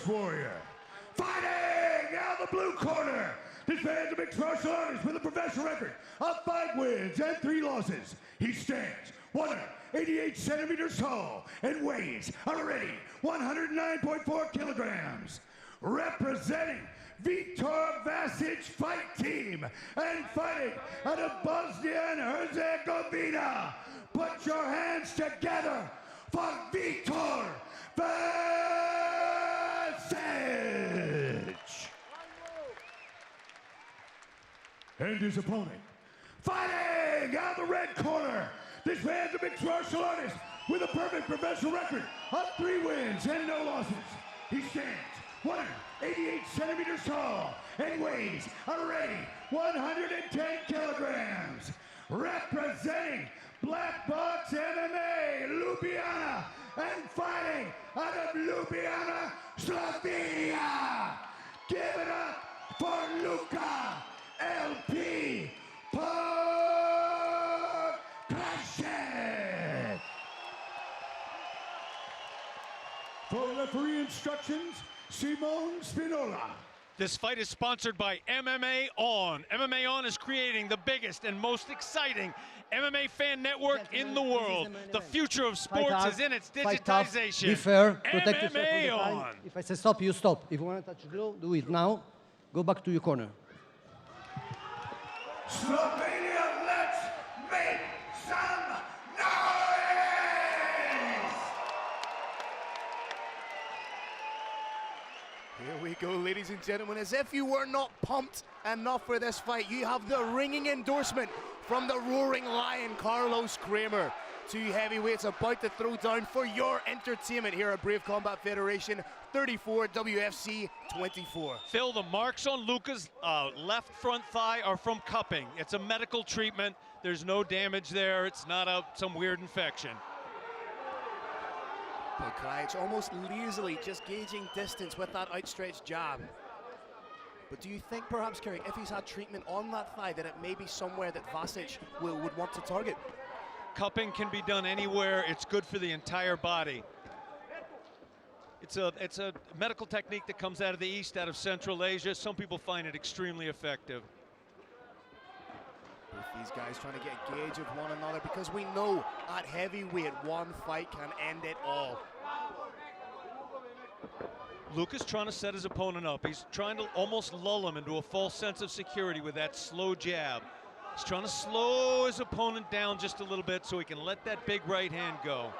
warrior. Fighting out of the blue corner, this man's a mixed martial artist with a professional record of 5 wins and 3 losses. He stands 188 centimeters tall and weighs already 109.4 kilograms. Representing Viktor Vasić fight team and fighting out of Bosnia and Herzegovina. Put your hands together for Viktor Vasić. And his opponent, fighting out of the red corner. This man's a mixed martial artist with a perfect professional record of 3 wins and no losses. He stands 188 centimeters tall and weighs already 110 kilograms. Representing Black Box MMA, Ljubljana, and fighting out of Ljubljana, Slovenia. Give it up for Luka LP Podkrajšek. For referee instructions, Simone Spinola. This fight is sponsored by MMA On. MMA On is creating the biggest and most exciting MMA fan network in the world. The future of sports is in its digitization. Be fair, protect yourself MMA from the On. fight. If I say stop, you stop. If you want to touch the glow, do it now. Go back to your corner. Slovenia, let's make some noise! Here we go, ladies and gentlemen. As if you were not pumped enough for this fight, you have the ringing endorsement from the roaring lion, Carlos Kramer. 2 heavyweights about to throw down for your entertainment here at Brave Combat Federation 34, WFC 24. Phil, the marks on Luka's left front thigh are from cupping. It's a medical treatment. There's no damage there. It's not some weird infection. Podkrajšek almost lazily just gauging distance with that outstretched jab. But do you think perhaps, Kerry, if he's had treatment on that thigh, that it may be somewhere that Vasić would want to target? Cupping can be done anywhere. It's good for the entire body. It's a medical technique that comes out of the East, out of Central Asia. Some people find it extremely effective. Both these guys trying to get a gauge of one another, because we know at heavyweight one fight can end it all. Luka's trying to set his opponent up. He's trying to almost lull him into a false sense of security with that slow jab. He's trying to slow his opponent down just a little bit so he can let that big right hand go.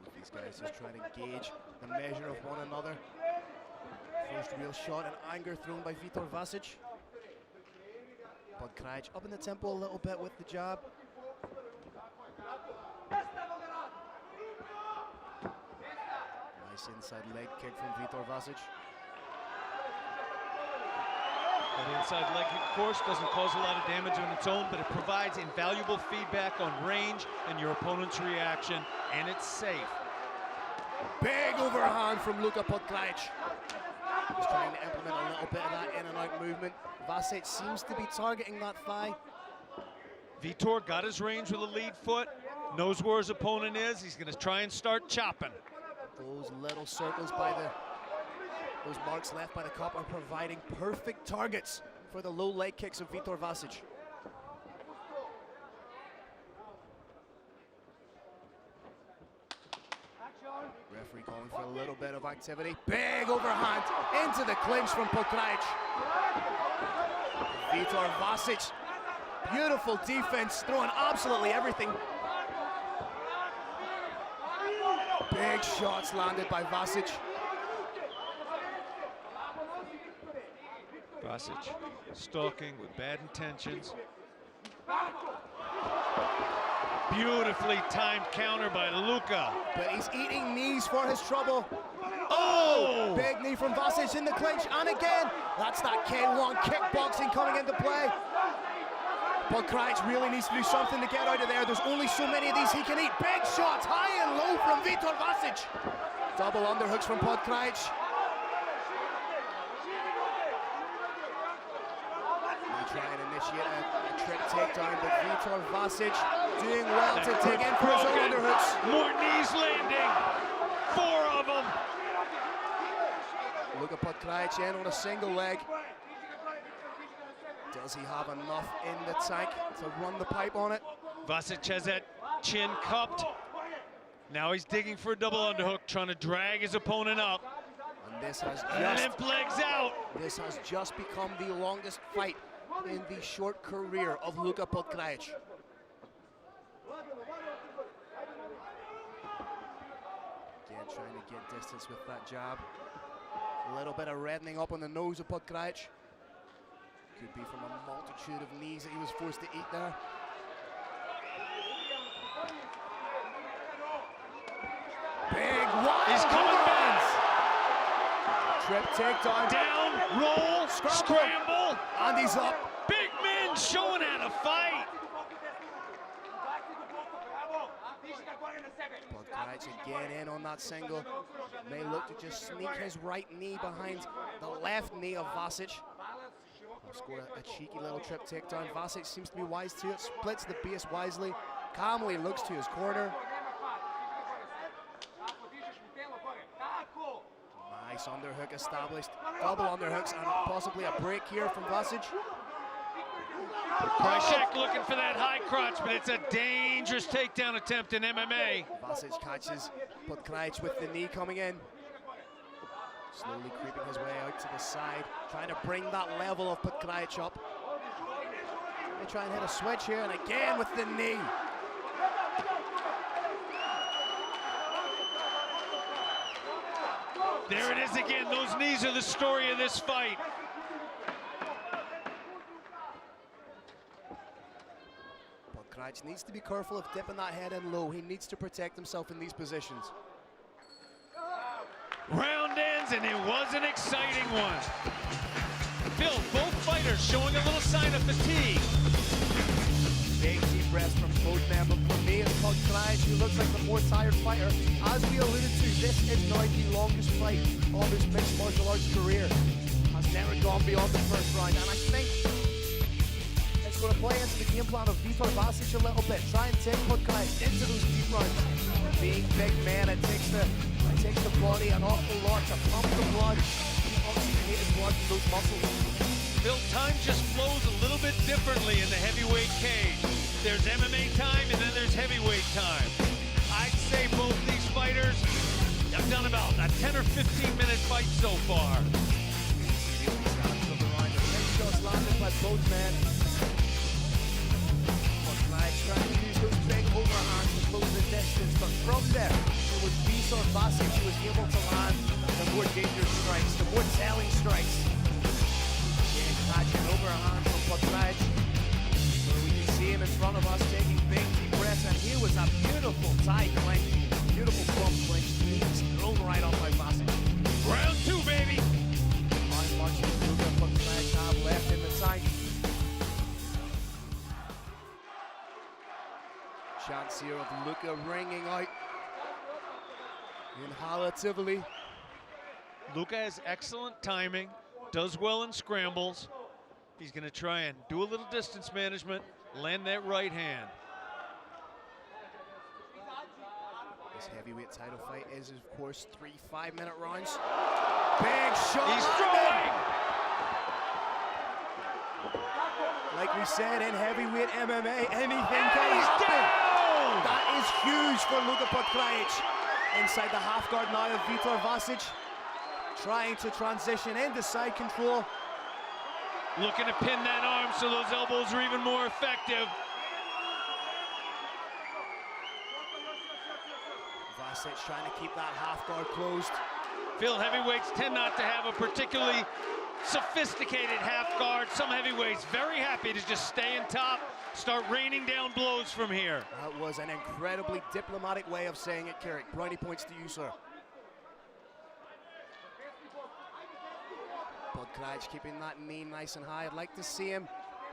Both these guys just trying to gauge the measure of one another. First real shot and anger thrown by Viktor Vasić. Podkrajšek up in the tempo a little bit with the jab. Nice inside leg kick from Viktor Vasić. That inside leg kick, of course, doesn't cause a lot of damage on its own, but it provides invaluable feedback on range and your opponent's reaction, and it's safe. Big overhand from Luka Podkrajšek. He's trying to implement a little bit of that in and out movement. Vasić seems to be targeting that thigh. Viktor got his range with a lead foot, knows where his opponent is. He's going to try and start chopping. Those little circles by those marks left by the cup are providing perfect targets for the low leg kicks of Viktor Vasić. Referee calling for a little bit of activity. Big overhand into the clinch from Podkrajšek. Viktor Vasić, beautiful defense, throwing absolutely everything. Big shots landed by Vasić. Vasić stalking with bad intentions. Beautifully timed counter by Luka. But he's eating knees for his trouble. Oh! Big knee from Vasić in the clinch, and again, that's that K1 kickboxing coming into play. Podkrajšek really needs to do something to get out of there. There's only so many of these he can eat. Big shots, high and low from Viktor Vasić. Double underhooks from Podkrajšek. They try and initiate a trick takedown, but Viktor Vasić doing well to dig in for his own underhooks. More knees landing. 4 of them. Luka Podkrajšek in on a single leg. Does he have enough in the tank to run the pipe on it? Vasić has that chin cupped. Now he's digging for a double underhook, trying to drag his opponent up. And this has Limp legs out. This has just become the longest fight in the short career of Luka Podkrajšek. Again, trying to get distance with that jab. A little bit of reddening up on the nose of Podkrajšek. Could be from a multitude of knees that he was forced to eat there. Big one. He's coming back. Trip takedown. Down, roll, scramble. And he's up. Big men showing how to fight. Podkrajšek again in on that single. May look to just sneak his right knee behind the left knee of Vasić. Score a cheeky little trip takedown. Vasić seems to be wise to it, splits the base wisely, calmly looks to his corner. Nice underhook established. Double underhooks and possibly a break here from Vasić. Podkrajšek looking for that high crotch, but it's a dangerous takedown attempt in MMA. Vasić catches Podkrajšek with the knee coming in. Slowly creeping his way out to the side, trying to bring that level of Podkrajšek up. They try and hit a switch here, and again with the knee. There it is again. Those knees are the story of this fight. Podkrajšek needs to be careful of dipping that head in low. He needs to protect himself in these positions. Round ends, and it was an exciting one. Phil, both fighters showing a little sign of fatigue. Big deep breaths from both men, but for me, it's Podkrajšek who looks like the more tired fighter. As we alluded to, this is now the longest fight of his mixed martial arts career. Has never gone beyond the first round, and I think it's going to play into the game plan of Viktor Vasić a little bit. Try and take Podkrajšek into those deep rounds. Being big man, it takes the body an awful lot to pump the blood. Oxygenate his blood from those muscles. Phil, time just flows a little bit differently in the heavyweight cage. There's MMA time and then there's heavyweight time. I'd say both these fighters have done about a 10 or 15-minute fight so far. Big shots landed by both men. Podkrajšek trying to use those big overhands to close the distance, but from there, it was Viktor Vasić who was able to land the more dangerous strikes, the more telling strikes. Again, catching overhand from Podkrajšek. Where we can see him in front of us taking big deep breaths, and here was a beautiful tie clinch, beautiful bump clinch, knees thrown right off by Vasić. Round 2, baby. How much does Luka Podkrajšek have left in the tank? Chance here of Luka ringing out inhalatively. Luka has excellent timing, does well in scrambles. He's going to try and do a little distance management, land that right hand. This heavyweight title fight is, of course, 3 5-minute rounds. Big shot! He's throwing! Like we said, in heavyweight MMA, anything can happen. Down! That is huge for Luka Podkrajšek. Inside the half guard now of Viktor Vasić, trying to transition into side control. Looking to pin that arm so those elbows are even more effective. Vasić trying to keep that half guard closed. Phil, heavyweights tend not to have a particularly sophisticated half guard. Some heavyweights very happy to just stay in top, start raining down blows from here. That was an incredibly diplomatic way of saying it, Carrick. Brownie points to you, sir. Podkrajšek keeping that knee nice and high. I'd like to see him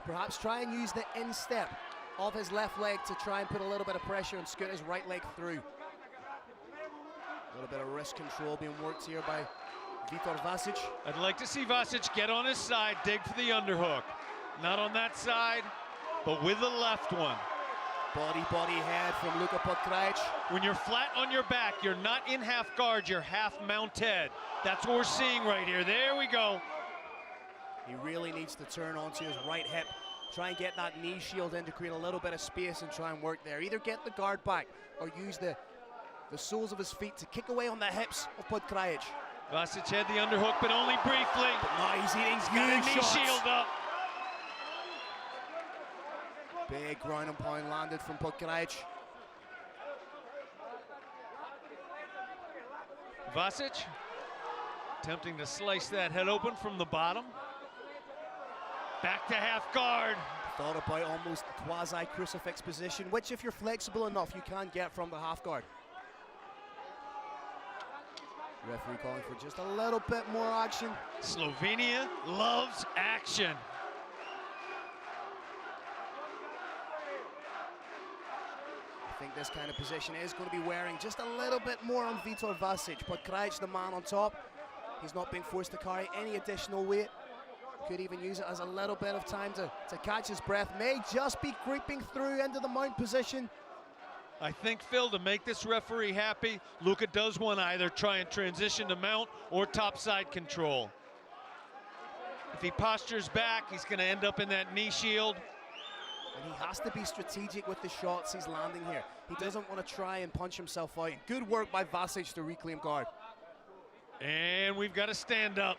perhaps try and use the instep of his left leg to try and put a little bit of pressure and scoot his right leg through. A little bit of wrist control being worked here by Viktor Vasić. I'd like to see Vasić get on his side, dig for the underhook. Not on that side, but with the left one. Body head from Luka Podkrajšek. When you're flat on your back, you're not in half guard, you're half mounted. That's what we're seeing right here. There we go. He really needs to turn onto his right hip, try and get that knee shield in to create a little bit of space and try and work there. Either get the guard back or use the soles of his feet to kick away on the hips of Podkrajšek. Vasić had the underhook, but only briefly. But no, he's eating Got a huge knee shots. shield up. Big ground and pound landed from Podkrajšek. Vasić attempting to slice that head open from the bottom. Back to half guard. Thought about almost quasi-crucifix position, which if you're flexible enough, you can get from the half guard. Referee calling for just a little bit more action. Slovenia loves action. I think this kind of position is going to be wearing just a little bit more on Viktor Vasić. Podkrajšek, the man on top, he's not being forced to carry any additional weight. Could even use it as a little bit of time to catch his breath. May just be creeping through into the mount position. I think, Phil, to make this referee happy, Luka does want to either try and transition to mount or topside control. If he postures back, he's going to end up in that knee shield. And he has to be strategic with the shots he's landing here. He doesn't want to try and punch himself out. Good work by Vasić to reclaim guard. And we've got to stand up.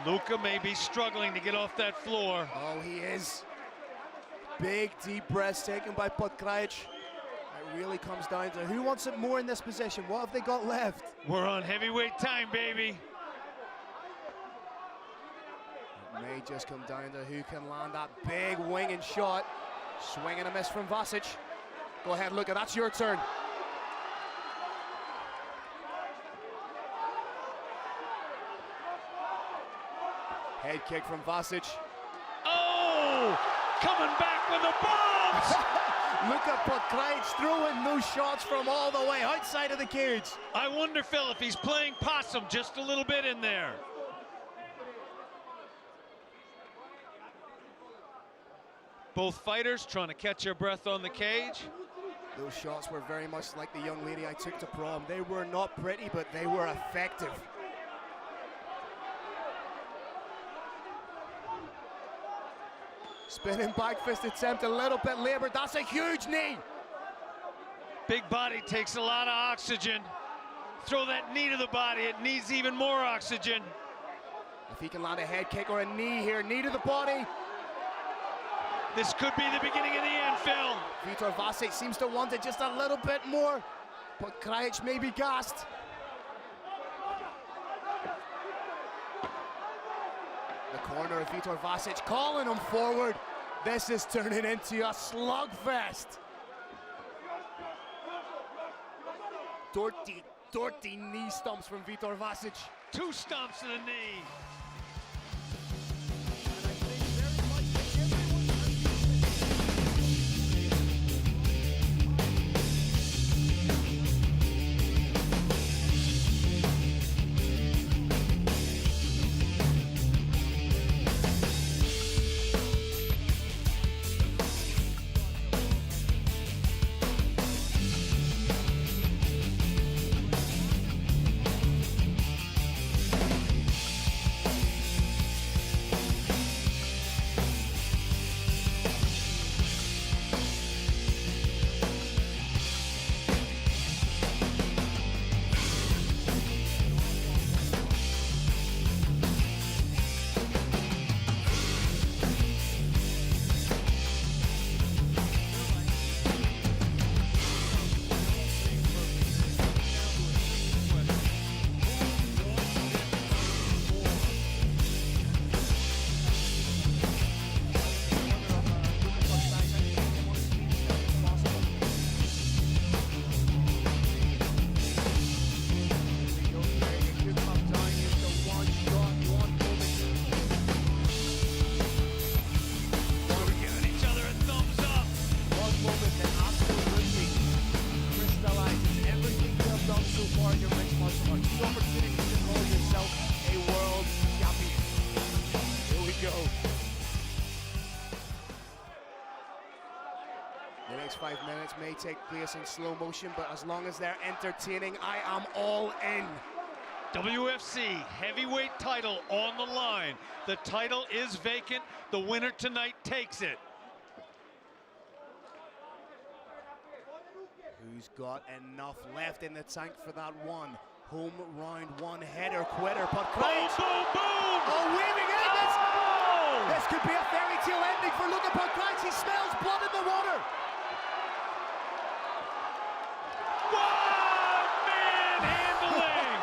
Luka may be struggling to get off that floor. Oh, he is. Big, deep breaths taken by Podkrajšek. It really comes down to who wants it more in this position. What have they got left? We're on heavyweight time, baby. It may just come down to who can land that big winging shot. Swing and a miss from Vasić. Go ahead, Luka, that's your turn. Head kick from Vasić. Oh! Coming back with the bombs! Luka Podkrajšek throwing those shots from all the way outside of the cage. I wonder, Phil, if he's playing possum just a little bit in there. Both fighters trying to catch their breath on the cage. Those shots were very much like the young lady I took to prom. They were not pretty, but they were effective. Spinning back fist attempt, a little bit labored. That's a huge knee. Big body takes a lot of oxygen. Throw that knee to the body, it needs even more oxygen. If he can land a head kick or a knee here, knee to the body. This could be the beginning of the end, Phil. Viktor Vasić seems to want it just a little bit more. Podkrajšek may be gassed. The corner of Viktor Vasić calling him forward. This is turning into a slugfest. Dirty knee stumps from Viktor Vasić. 2 stomps to the knee. next 5 minutes may take place in slow motion, but as long as they're entertaining, I am all in. WFC heavyweight title on the line. The title is vacant. The winner tonight takes it. Who's got enough left in the tank for that one? Home round one header quitter. Podkrajšek. Boom, boom, boom! Oh, weaving in this. Oh! This could be a fairy tale ending for Luka Podkrajšek. He smells blood in the water. One-man handling!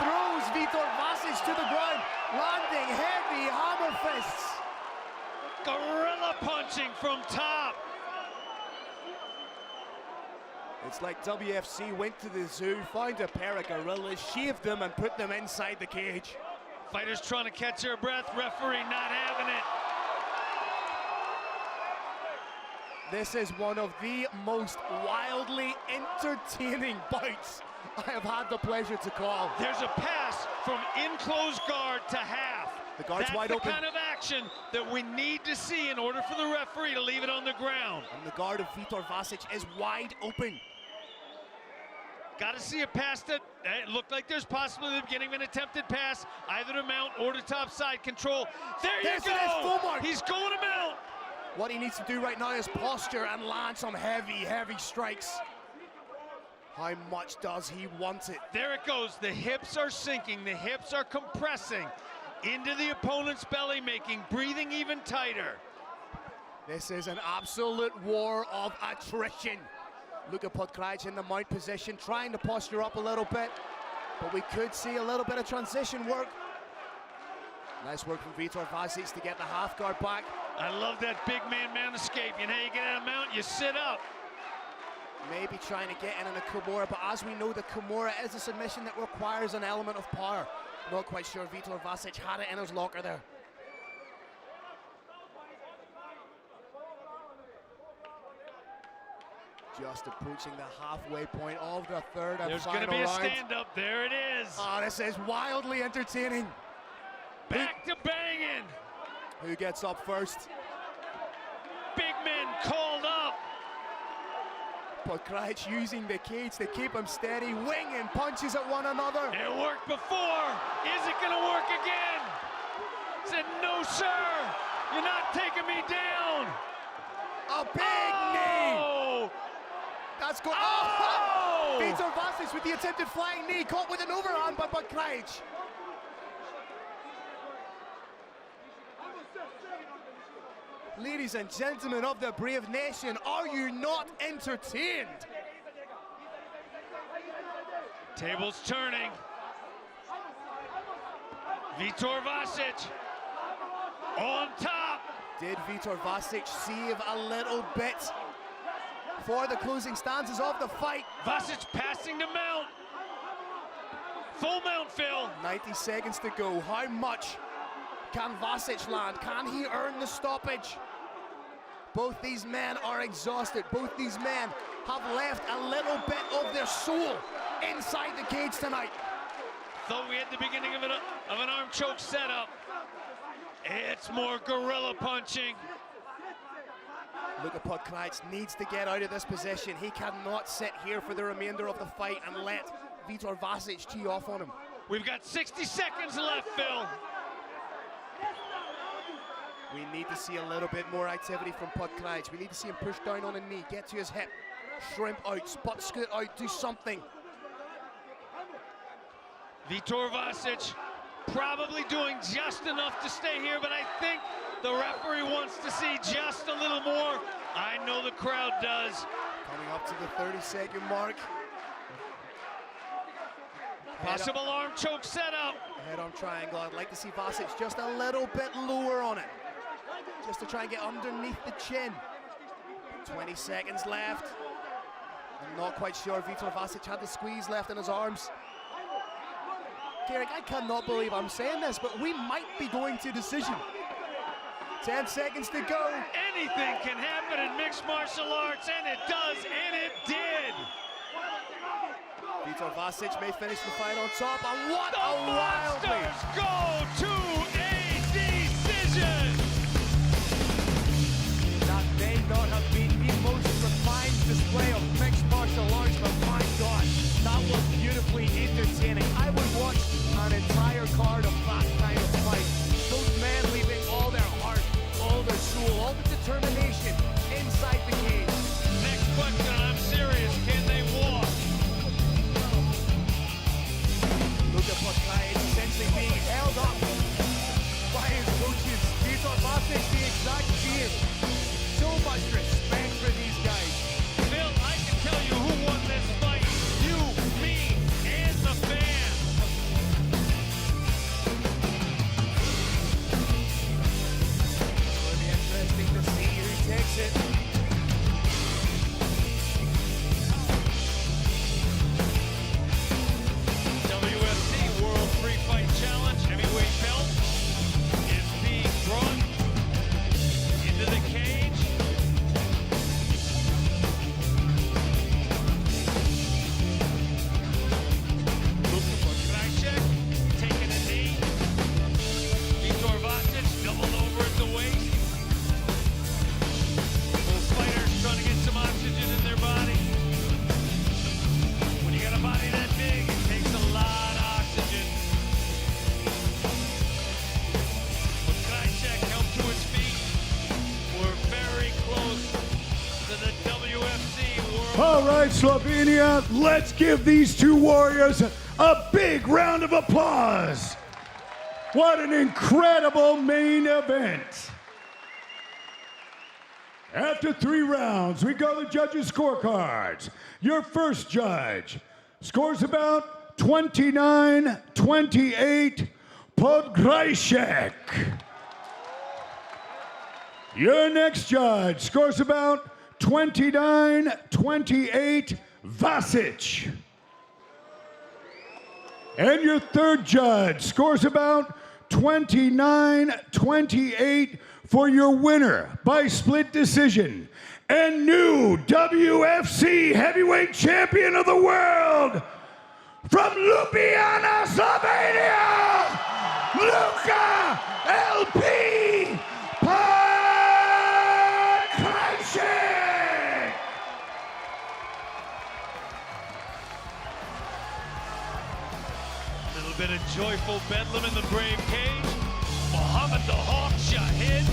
Throws Viktor Vasić to the ground, landing heavy hammer fists. Gorilla punching from top. It's like WFC went to the zoo, found a pair of gorillas, shaved them and put them inside the cage. Fighters trying to catch their breath, referee not having it. This is one of the most wildly entertaining bouts I have had the pleasure to call. There's a pass from in-closed guard to half. The guard's That's wide the open. kind of action that we need to see in order for the referee to leave it on the ground. And the guard of Viktor Vasić is wide open. Got to see a pass that it looked like there's possibly the beginning of an attempted pass, either to mount or to top side control. There you There's go! it is, full mark. He's going to mount. What he needs to do right now is posture and land some heavy, heavy strikes. How much does he want it? There it goes. The hips are sinking. The hips are compressing into the opponent's belly, making breathing even tighter. This is an absolute war of attrition. Luka Podkrajšek in the mount position, trying to posture up a little bit, but we could see a little bit of transition work. Nice work from Viktor Vasić to get the half guard back. I love that big man mount escape. You know, you get out of mount, you sit up. Maybe trying to get in on a Kimura, but as we know, the Kimura is a submission that requires an element of power. Not quite sure Viktor Vasić had it in his locker there. Just approaching the halfway point of the third and There's final going to be a round. stand-up. There it is. Oh, this is wildly entertaining. Back to banging. Who gets up first? Big men called up. Podkrajšek using the cage to keep him steady, winging punches at one another. It worked before. Is it going to work again? Said, no, sir. You're not taking me down. A big knee. That's good. Oh! Viktor Vasić with the attempted flying knee, caught with an overhand by Podkrajšek. Ladies and gentlemen of the brave nation, are you not entertained? Tables turning. Viktor Vasić on top. Did Viktor Vasić save a little bit for the closing stanzas of the fight? Vasić passing to mount. Full mount, Phil. 90 seconds to go. How much can Vasić land? Can he earn the stoppage? Both these men are exhausted. Both these men have left a little bit of their soul inside the cage tonight. Thought we had the beginning of an arm choke setup. It's more gorilla punching. Luka Podkrajšek needs to get out of this position. He cannot sit here for the remainder of the fight and let Viktor Vasić tee off on him. We've got 60 seconds left, Phil. We need to see a little bit more activity from Podkrajšek. We need to see him push down on a knee, get to his hip, shrimp out, spot scoot out, do something. Viktor Vasić probably doing just enough to stay here, but I think the referee wants to see just a little more. I know the crowd does. Coming up to the 30-second mark. Possible arm choke setup. Head-on triangle. I'd like to see Vasić just a little bit lower on it, just to try and get underneath the chin. 20 seconds left. I'm not quite sure Viktor Vasić had the squeeze left in his arms. Derek, I cannot believe I'm saying this, but we might be going to decision. 10 seconds to go. Anything can happen in mixed martial arts, and it does, and it did. Viktor Vasić may finish the fight on top, and what The a wild Monsters go to a decision. That may not have been the most refined All right, Slovenia, let's give these two warriors a big round of applause. What an incredible main event. After 3 rounds, we go to judges' scorecards. Your first judge scores about 29-28, Podkrajšek. Your next judge scores about 29-28, Vasić. And your third judge scores about 29-28 for your winner by split decision and new WFC heavyweight champion of the world from Ljubljana, Slovenia, Luka LP Podkrajšek. A little bit of joyful bedlam in the Brave Cage. Muhammad the Hawk Shahid